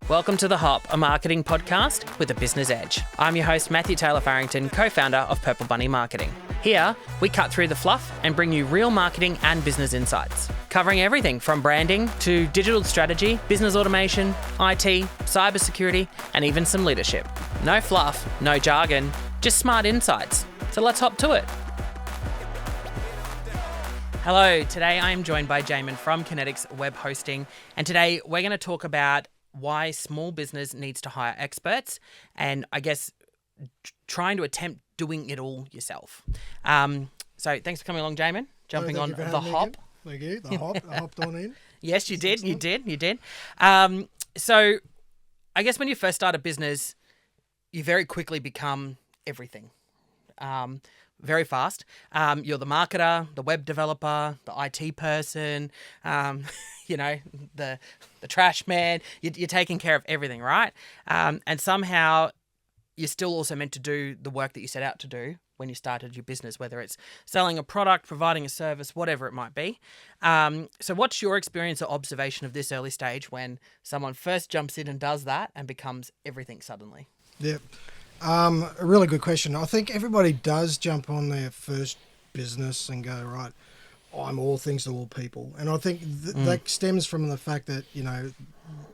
Welcome to The Hop, a marketing podcast with a business edge. I'm your host, Matthew Taylor Farrington, co-founder of Purple Bunny Marketing. Here, we cut through the fluff and bring you real marketing and business insights, covering everything from branding to digital strategy, business automation, IT, cybersecurity, and even some leadership. No fluff, no jargon, just smart insights. So let's hop to it. Hello, today I am joined by Jamin from Conetix Web Hosting, and today we're going to talk about why small business needs to hire experts and I guess trying to attempt doing it all yourself. So thanks for coming along, Jamin, jumping on The Hop. Thank you. The Hop. I hopped on in. Yes, you did. You did. So I guess when you first start a business, you very quickly become everything. Very fast. You're the marketer, the web developer, the IT person, the trash man. You're taking care of everything, right? And somehow you're still also meant to do the work that you set out to do when you started your business, whether it's selling a product, providing a service, whatever it might be. So what's your experience or observation of this early stage when someone first jumps in and does that and becomes everything suddenly? Yep. A really good question. I think everybody does jump on their first business and go, right, I'm all things to all people. And I think that stems from the fact that,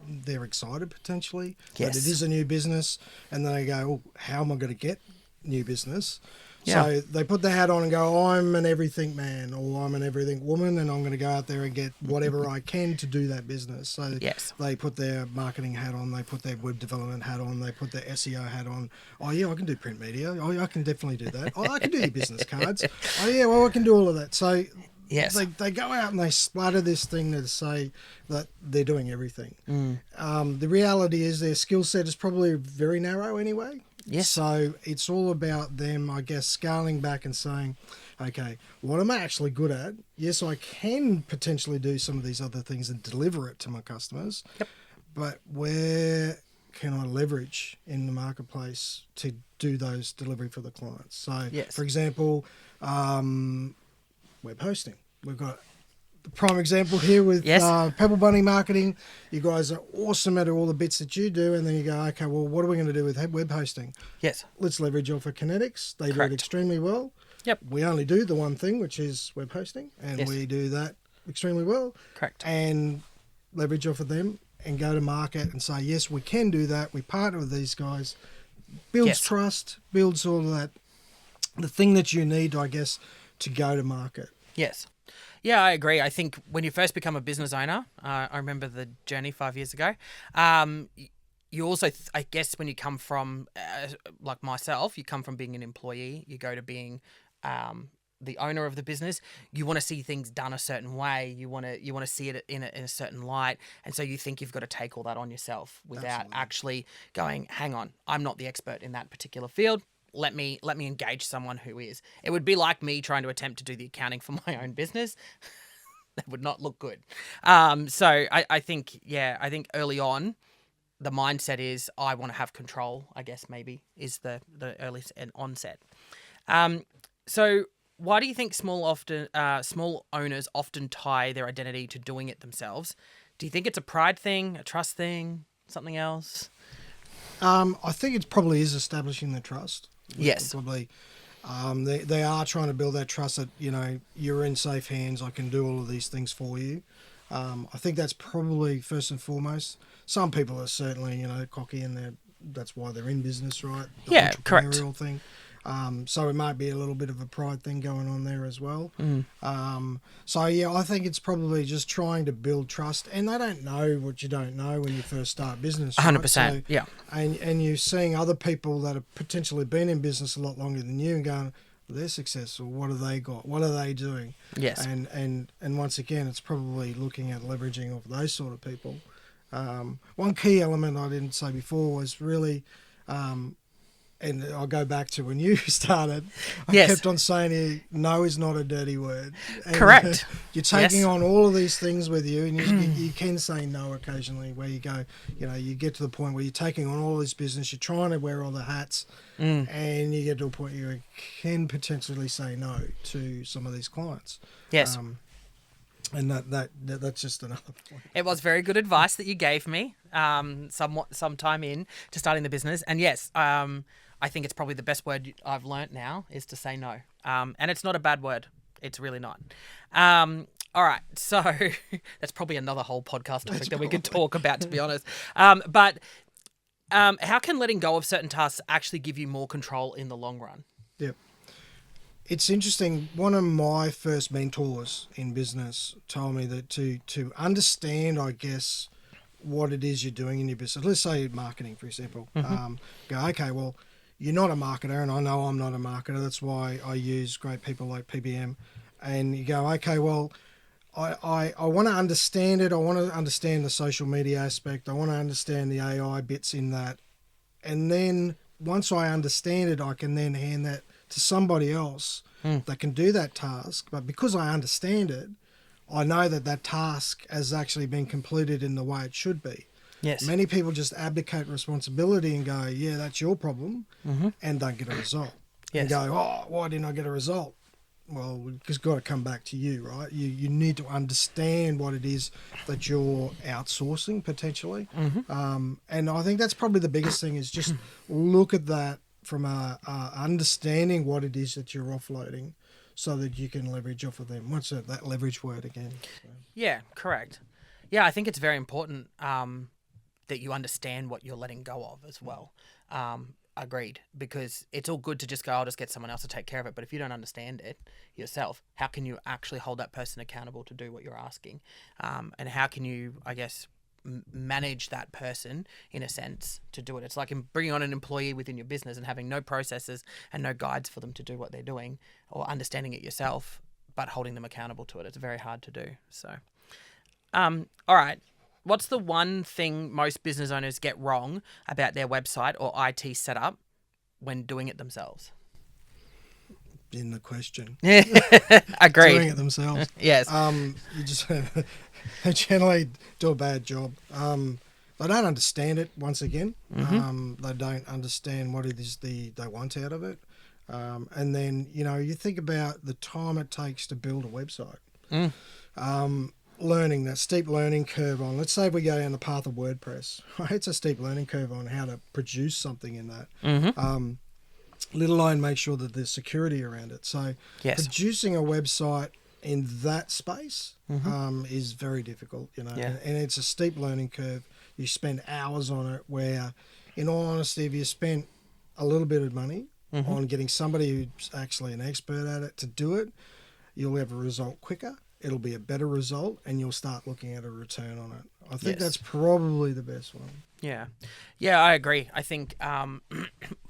they're excited potentially that it is a new business. And then they go, oh, how am I going to get new business? Yeah. So they put the hat on and go, I'm an everything man or I'm an everything woman and I'm going to go out there and get whatever I can to do that business. So they put their marketing hat on, they put their web development hat on, they put their SEO hat on. Oh, yeah, I can do print media. Oh, yeah, I can definitely do that. Oh, I can do your business cards. Oh, yeah, well, I can do all of that. So they go out and they splatter this thing to say that they're doing everything. The reality is their skill set is probably very narrow anyway. Yes. So it's all about them, I guess, scaling back and saying, okay, what am I actually good at? Yes, I can potentially do some of these other things and deliver it to my customers. Yep. But where can I leverage in the marketplace to do those delivery for the clients? So, for example, web hosting. We've got the prime example here with Purple Bunny Marketing. You guys are awesome at all the bits that you do, and then you go, okay, well, what are we going to do with web hosting? Yes. Let's leverage off of Conetix. They do it extremely well. Yep. We only do the one thing, which is web hosting, and we do that extremely well. Correct. And leverage off of them and go to market and say, yes, we can do that. We partner with these guys. Builds trust, builds all of that, the thing that you need, I guess, to go to market. Yes. Yeah, I agree. I think when you first become a business owner, I remember the journey 5 years ago. You also, I guess, when you come from, like myself, you come from being an employee, you go to being the owner of the business. You want to see things done a certain way. You want to see it in a certain light, and so you think you've got to take all that on yourself without actually going, hang on, I'm not the expert in that particular field. Let me engage someone who is. It would be like me trying to attempt to do the accounting for my own business. That would not look good. So I think early on, the mindset is I want to have control, I guess maybe, is the early onset. So why do you think small owners often tie their identity to doing it themselves? Do you think it's a pride thing, a trust thing, something else? I think it probably is establishing the trust. Yes. Probably. They are trying to build that trust that, you're in safe hands. I can do all of these things for you. I think that's probably first and foremost. Some people are certainly, cocky and that's why they're in business, right? The entrepreneurial thing. So it might be a little bit of a pride thing going on there as well. I think it's probably just trying to build trust, and they don't know what you don't know when you first start business. 100%. So, and you're seeing other people that have potentially been in business a lot longer than you and going, well, they're successful. What have they got? What are they doing? Yes. And once again, it's probably looking at leveraging off those sort of people. One key element I didn't say before was really, and I'll go back to when you started, I kept on saying to you, no is not a dirty word. And correct. You're taking on all of these things with you, and you can say no occasionally where you go, you get to the point where you're taking on all this business, you're trying to wear all the hats, and you get to a point where you can potentially say no to some of these clients. Yes. And that's just another point. It was very good advice that you gave me some time in to starting the business. And yes, I think it's probably the best word I've learnt now is to say no. And it's not a bad word. It's really not. All right. So that's probably another whole podcast topic that we could talk about, to be honest. But how can letting go of certain tasks actually give you more control in the long run? Yep. It's interesting. One of my first mentors in business told me that to understand, I guess, what it is you're doing in your business. Let's say marketing, for example. Go, okay, well, you're not a marketer, and I know I'm not a marketer. That's why I use great people like PBM. And you go, okay, well, I want to understand it. I want to understand the social media aspect. I want to understand the AI bits in that. And then once I understand it, I can then hand that to somebody else that can do that task. But because I understand it, I know that that task has actually been completed in the way it should be. Yes. Many people just abdicate responsibility and go, yeah, that's your problem, and don't get a result. Yes. And go, oh, why didn't I get a result? Well, it's got to come back to you, right? You need to understand what it is that you're outsourcing potentially. And I think that's probably the biggest thing is just look at that from understanding what it is that you're offloading so that you can leverage off of them. What's that leverage word again? So. Yeah, correct. Yeah, I think it's very important that you understand what you're letting go of as well. Agreed, because it's all good to just go, I'll just get someone else to take care of it. But if you don't understand it yourself, how can you actually hold that person accountable to do what you're asking? And how can you, I guess, manage that person in a sense to do it? It's like bringing on an employee within your business and having no processes and no guides for them to do what they're doing, or understanding it yourself, but holding them accountable to it. It's very hard to do. So, all right. What's the one thing most business owners get wrong about their website or IT setup when doing it themselves? In the question. Agreed. Doing it themselves. Yes. You just they generally do a bad job. They don't understand it. Once again, they don't understand what it is they want out of it. And then you think about the time it takes to build a website. Learning that steep learning curve on, let's say we go down the path of WordPress, right? It's a steep learning curve on how to produce something in that. Let alone make sure that there's security around it. So producing a website in that space is very difficult, and it's a steep learning curve. You spend hours on it where, in all honesty, if you spent a little bit of money on getting somebody who's actually an expert at it to do it, you'll have a result quicker. It'll be a better result, and you'll start looking at a return on it. I think that's probably the best one. Yeah, I agree. I think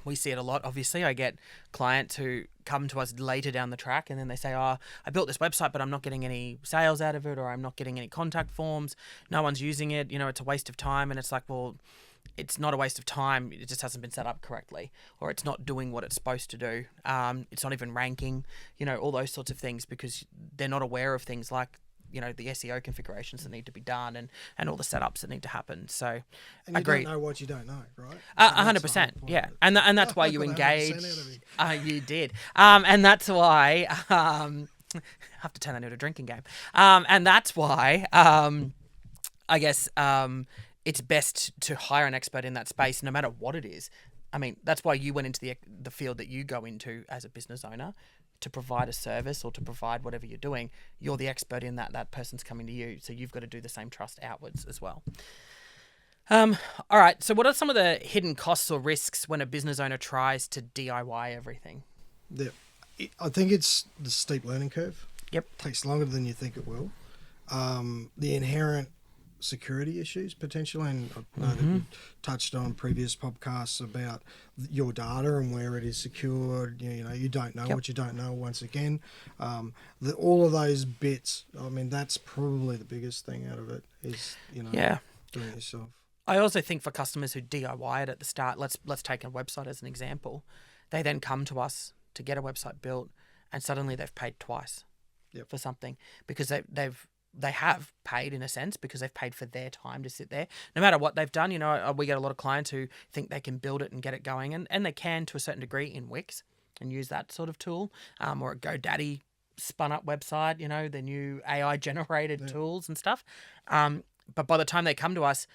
we see it a lot. Obviously, I get clients who come to us later down the track, and then they say, "Oh, I built this website, but I'm not getting any sales out of it, or I'm not getting any contact forms. No one's using it. It's a waste of time." And it's like, well, it's not a waste of time. It just hasn't been set up correctly, or it's not doing what it's supposed to do. It's not even ranking, all those sorts of things, because they're not aware of things like, the SEO configurations that need to be done and all the setups that need to happen. So, and you agreed. don't know what you don't know, right? 100%. Yeah, and that's why you engage. You did, and that's why I have to turn that into a drinking game. And that's why I guess. It's best to hire an expert in that space, no matter what it is. I mean, that's why you went into the field that you go into as a business owner, to provide a service or to provide whatever you're doing. You're the expert in that. That person's coming to you, so you've got to do the same trust outwards as well. All right. So, what are some of the hidden costs or risks when a business owner tries to DIY everything? Yeah, I think it's the steep learning curve. Yep, it takes longer than you think it will. The inherent security issues potentially, and I know that we touched on previous podcasts about your data and where it is secured. You don't know what you don't know. Once again, all of those bits. I mean, that's probably the biggest thing out of it is doing it yourself. I also think for customers who DIY it at the start, let's take a website as an example. They then come to us to get a website built, and suddenly they've paid twice for something, because they have paid in a sense, because they've paid for their time to sit there. No matter what they've done, we get a lot of clients who think they can build it and get it going, and they can to a certain degree in Wix and use that sort of tool, or a GoDaddy spun up website, the new AI generated tools and stuff. But by the time they come to us,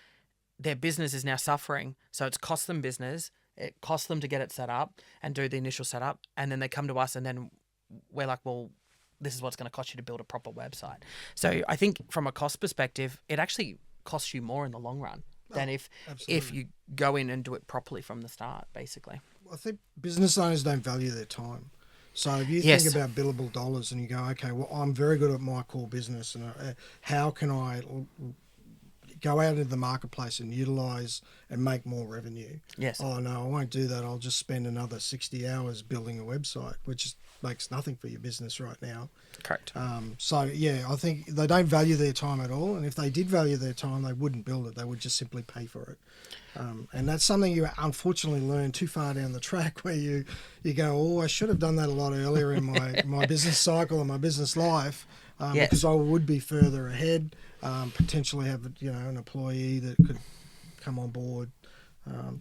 their business is now suffering. So it's cost them business. It costs them to get it set up and do the initial setup. And then they come to us and then we're like, well, this is what's going to cost you to build a proper website. So I think from a cost perspective, it actually costs you more in the long run than if you go in and do it properly from the start, basically. I think business owners don't value their time. So if you think about billable dollars and you go, okay, well, I'm very good at my core business, and how can I go out into the marketplace and utilize and make more revenue? Yes. Oh, no, I won't do that. I'll just spend another 60 hours building a website, which makes nothing for your business right now. Correct. So, yeah, I think they don't value their time at all. And if they did value their time, they wouldn't build it. They would just simply pay for it. And that's something you unfortunately learn too far down the track, where you go, oh, I should have done that a lot earlier in my business cycle and my business life, because I would be further ahead, potentially have an employee that could come on board.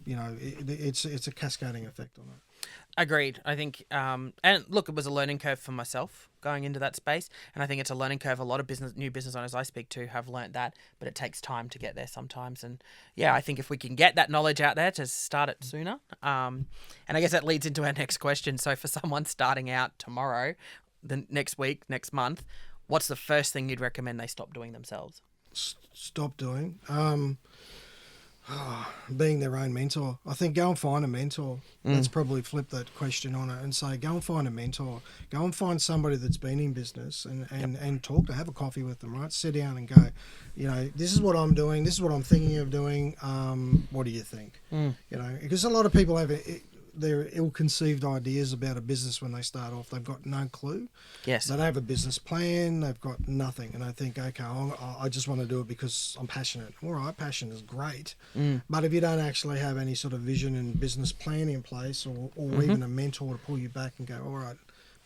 It's a cascading effect on it. Agreed. I think, and look, it was a learning curve for myself going into that space, and I think it's a learning curve. A lot of new business owners I speak to have learnt that, but it takes time to get there sometimes. And yeah, I think if we can get that knowledge out there to start it sooner, and I guess that leads into our next question. So for someone starting out tomorrow, the next week, next month, what's the first thing you'd recommend they stop doing themselves? Stop doing? Being their own mentor. I think go and find a mentor. Let's probably flip that question on it and say, go and find a mentor. Go and find somebody that's been in business and talk to, have a coffee with them, right? Sit down and go, this is what I'm doing. This is what I'm thinking of doing. What do you think? Because a lot of people have their ill-conceived ideas about a business when they start off. They've got no clue. Yes. They don't have a business plan. They've got nothing. And I think, okay, I just want to do it because I'm passionate. All right, passion is great. But if you don't actually have any sort of vision and business plan in place, or even a mentor to pull you back and go, all right,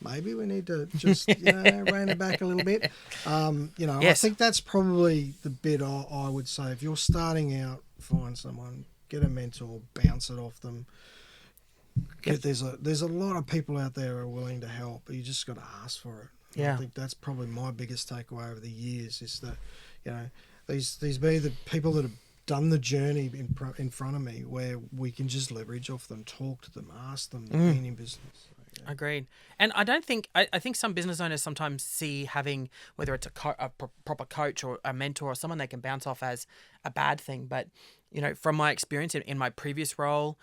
maybe we need to just rein it back a little bit. I think that's probably the bit I would say. If you're starting out, find someone, get a mentor, bounce it off them. There's a lot of people out there who are willing to help, but you just got to ask for it. Yeah. I think that's probably my biggest takeaway over the years is that, these be the people that have done the journey in front of me, where we can just leverage off them, talk to them, ask them, being in business. So, Agreed. And I don't think, I think some business owners sometimes see having, whether it's a proper coach or a mentor or someone they can bounce off, as a bad thing. But, from my experience in my previous role,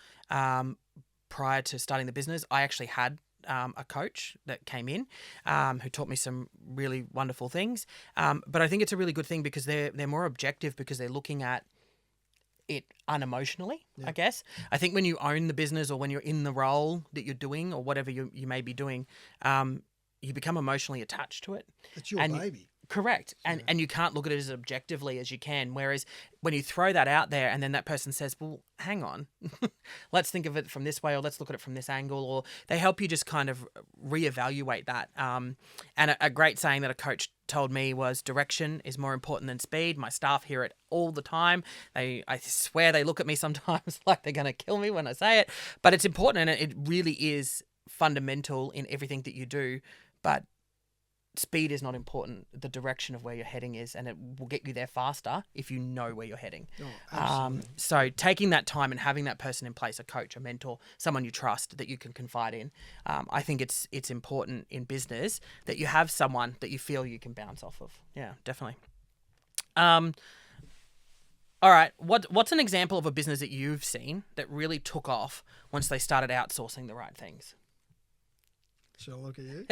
prior to starting the business, I actually had a coach that came in who taught me some really wonderful things. But I think it's a really good thing because they're more objective, because they're looking at it unemotionally, I guess. I think when you own the business, or when you're in the role that you're doing, or whatever you may be doing, you become emotionally attached to it. It's your baby. Correct. And you can't look at it as objectively as you can. Whereas when you throw that out there and then that person says, well, hang on, let's think of it from this way, or let's look at it from this angle, or they help you just kind of reevaluate that. And a great saying that a coach told me was, direction is more important than speed. My staff hear it all the time. I swear they look at me sometimes like they're going to kill me when I say it. But it's important, and it really is fundamental in everything that you do. But speed is not important. The direction of where you're heading is, and it will get you there faster if you know where you're heading. So taking that time and having that person in place, a coach, a mentor, someone you trust that you can confide in, I think it's important in business that you have someone that you feel you can bounce off of. Yeah, definitely. All right, what's an example of a business that you've seen that really took off once they started outsourcing the right things? Shall I look at you?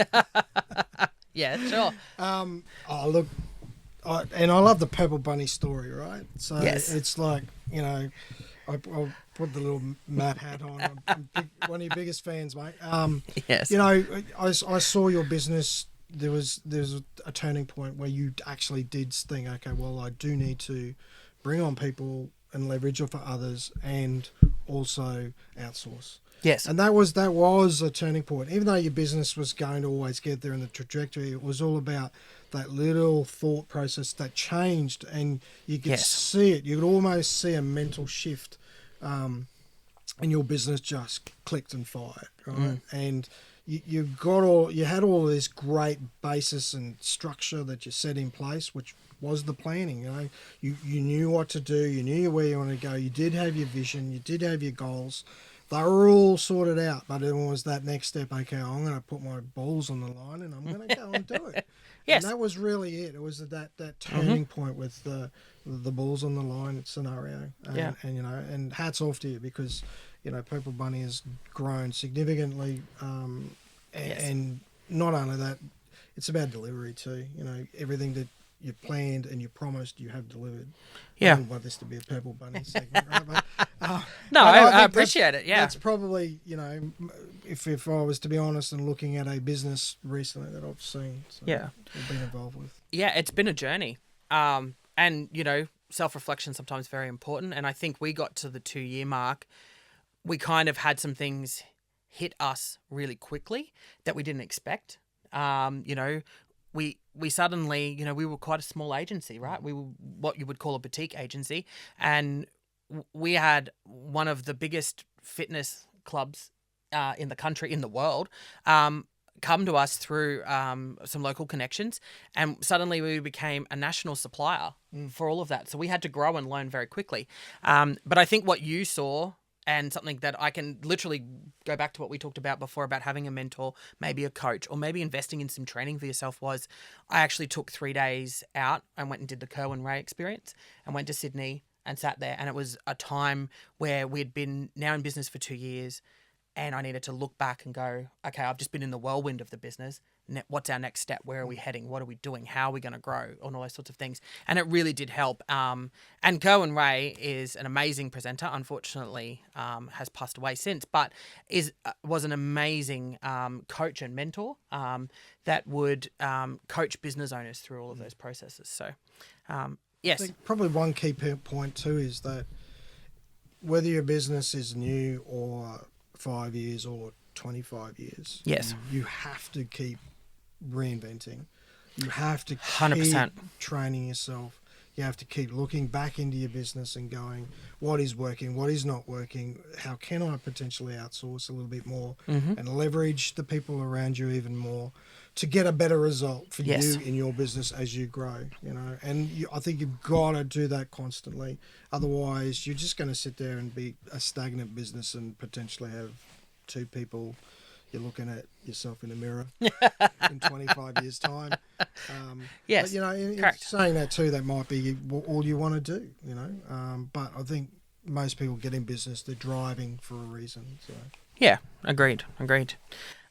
Yeah, sure. Look, I love the Purple Bunny story, right? So yes. It's like, I'll put the little Matt hat on. I'm one of your biggest fans, mate. Yes. I saw your business. There was a turning point where you actually did think, okay, well, I do need to bring on people and leverage it for others, and also outsource. Yes. And that was a turning point. Even though your business was going to always get there in the trajectory, it was all about that little thought process that changed, and you could see it. You could almost see a mental shift, and your business just clicked and fired, right? And you had all this great basis and structure that you set in place, which was the planning. You knew what to do, you knew where you wanted to go, you did have your vision, you did have your goals. They were all sorted out, but it was that next step. Okay, I'm going to put my balls on the line and I'm going to go and do it. Yes. And that was really it. It was that turning point with the balls on the line scenario. And hats off to you, because Purple Bunny has grown significantly. And not only that, it's about delivery too. Everything that you planned and you promised, you have delivered. Yeah. I don't want this to be a Purple Bunny segment, right? No, I appreciate it. Yeah. That's probably, if I was to be honest and looking at a business recently that I've seen, I've been involved with. Yeah, it's been a journey. And, self-reflection is sometimes very important. And I think we got to the 2-year mark. We kind of had some things hit us really quickly that we didn't expect. We suddenly, we were quite a small agency, right? We were what you would call a boutique agency. And we had one of the biggest fitness clubs in the country, in the world, come to us through some local connections. And suddenly we became a national supplier for all of that. So we had to grow and learn very quickly. But I think what you saw, and something that I can literally go back to what we talked about before about having a mentor, maybe a coach, or maybe investing in some training for yourself, was I actually took 3 days out and went and did the Kerwin Ray experience and went to Sydney and sat there. And it was a time where we'd been now in business for 2 years, and I needed to look back and go, okay, I've just been in the whirlwind of the business. What's our next step? Where are we heading? What are we doing? How are we going to grow? And all those sorts of things. And it really did help. And Kerwin Ray is an amazing presenter. Unfortunately, has passed away since, but was an amazing coach and mentor that would coach business owners through all of those processes. So, yes. I think probably one key point too is that whether your business is new or 5 years or 25 years, yes, you have to keep reinventing. You have to keep 100%. training yourself. You have to keep looking back into your business and going, what is working, what is not working, how can I potentially outsource a little bit more and leverage the people around you even more to get a better result for you in your business as you grow, And I think you've got to do that constantly. Otherwise, you're just going to sit there and be a stagnant business and potentially have 2 people you're looking at yourself in the mirror in 25 years' time. Yes, but, in correct. saying that too, that might be all you want to do, But I think most people get in business, they're driving for a reason. So. Yeah, agreed.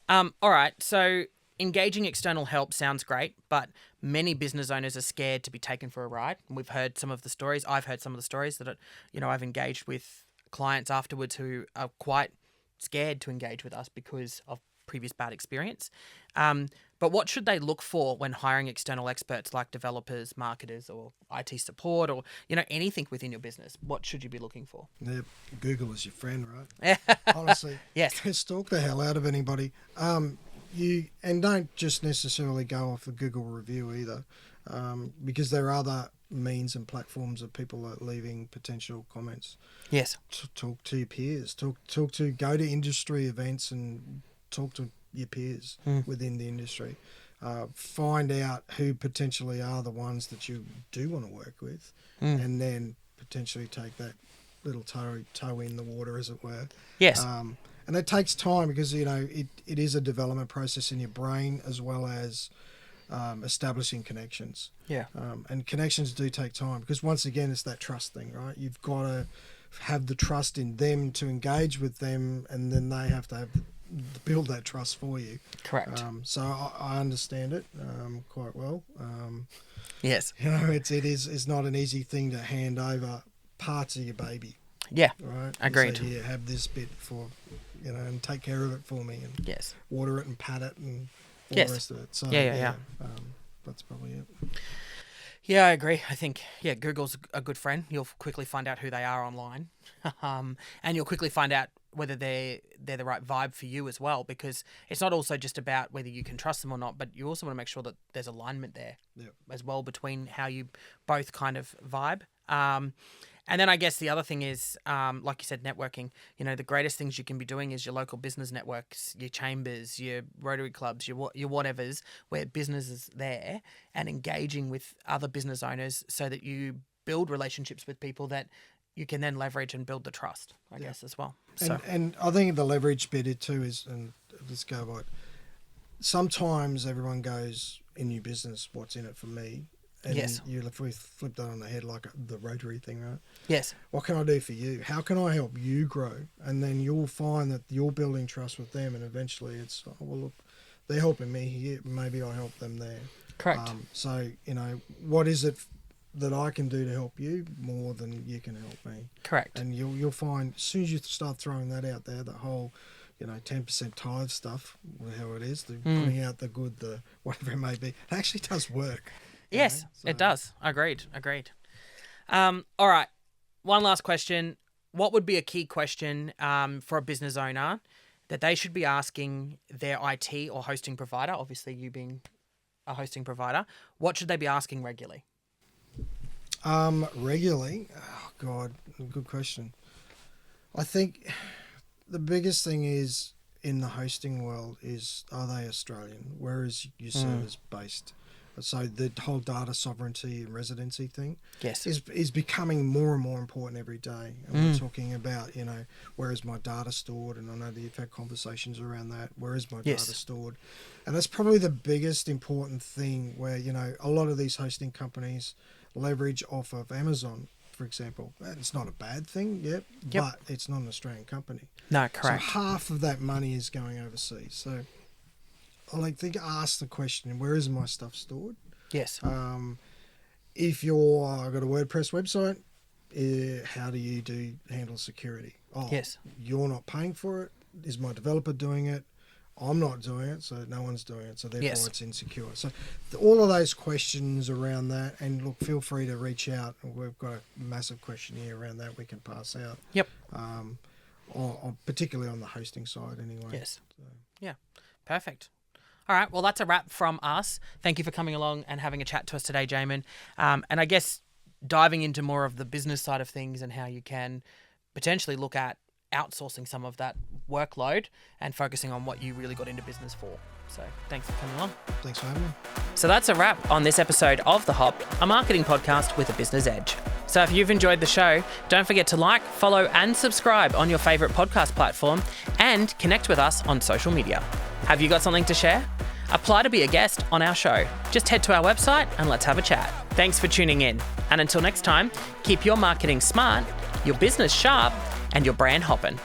All right, so engaging external help sounds great, but many business owners are scared to be taken for a ride. And we've heard some of the stories. I've heard some of the stories that, I've engaged with clients afterwards who are quite scared to engage with us because of previous bad experience. But what should they look for when hiring external experts like developers, marketers, or IT support, or anything within your business? What should you be looking for? Yeah, Google is your friend, right? Honestly, yes. Stalk the hell out of anybody. And don't just necessarily go off a Google review either, because there are other means and platforms of people are leaving potential comments. Yes. Talk to your peers. Go to industry events and talk to your peers within the industry. Find out who potentially are the ones that you do want to work with, and then potentially take that little toe in the water, as it were. Yes. And it takes time because, it is a development process in your brain as well as establishing connections. Yeah. And connections do take time because, once again, it's that trust thing, right? You've got to have the trust in them to engage with them, and then they have to build that trust for you. Correct. So I understand it quite well. Yes. It's not an easy thing to hand over parts of your baby. Yeah. Right. Agreed. So here, have this bit for, and take care of it for me, and yes, water it and pat it and all yes, the rest of it. So yeah. That's probably it. Yeah, I agree. I think Google's a good friend. You'll quickly find out who they are online, and you'll quickly find out whether they're the right vibe for you as well. Because it's not also just about whether you can trust them or not, but you also want to make sure that there's alignment there as well between how you both kind of vibe. And then I guess the other thing is, like you said, networking. You know, the greatest things you can be doing is your local business networks, your chambers, your Rotary clubs, your whatevers, where business is there, and engaging with other business owners so that you build relationships with people that you can then leverage and build the trust, I guess, as well. So And I think the leverage bit too is, and let's go by it. Sometimes everyone goes in new business, what's in it for me? And yes, you flip that on the head like the Rotary thing, right? yes, What can I do for you? How can I help you grow? And then you'll find that you're building trust with them, and eventually it's, oh, well, look, they're helping me here. Maybe I help them there. correct. So, you know, what is it that I can do to help you more than you can help me? Correct. And you'll find as soon as you start throwing that out there, the whole, 10% tithe stuff, how it is, the putting out the good, the whatever it may be, it actually does work. Yes, it does. Agreed. All right. One last question. What would be a key question for a business owner that they should be asking their IT or hosting provider? Obviously, you being a hosting provider, what should they be asking regularly? Regularly? Oh, God, good question. I think the biggest thing is in the hosting world is, are they Australian? Where is your servers based? So the whole data sovereignty and residency thing is becoming more and more important every day. And we're talking about, where is my data stored? And I know that you've had conversations around that. Where is my data stored? And that's probably the biggest important thing where, a lot of these hosting companies leverage off of Amazon, for example. It's not a bad thing, but it's not an Australian company. No, correct. So half of that money is going overseas. So I ask the question, where is my stuff stored? Yes. If I've got a WordPress website, how do you handle security? Oh, yes. You're not paying for it. Is my developer doing it? I'm not doing it, so no one's doing it, so therefore it's insecure. So all of those questions around that, and look, feel free to reach out. We've got a massive questionnaire around that we can pass out. Yep. Particularly on the hosting side anyway. Yes. So. Yeah, perfect. All right, well, that's a wrap from us. Thank you for coming along and having a chat to us today, Jamin. And I guess diving into more of the business side of things and how you can potentially look at outsourcing some of that workload and focusing on what you really got into business for. So thanks for coming along. Thanks for having me. So that's a wrap on this episode of The Hop, a marketing podcast with a business edge. So if you've enjoyed the show, don't forget to like, follow and subscribe on your favourite podcast platform and connect with us on social media. Have you got something to share? Apply to be a guest on our show. Just head to our website and let's have a chat. Thanks for tuning in. And until next time, keep your marketing smart, your business sharp, and your brand hopping.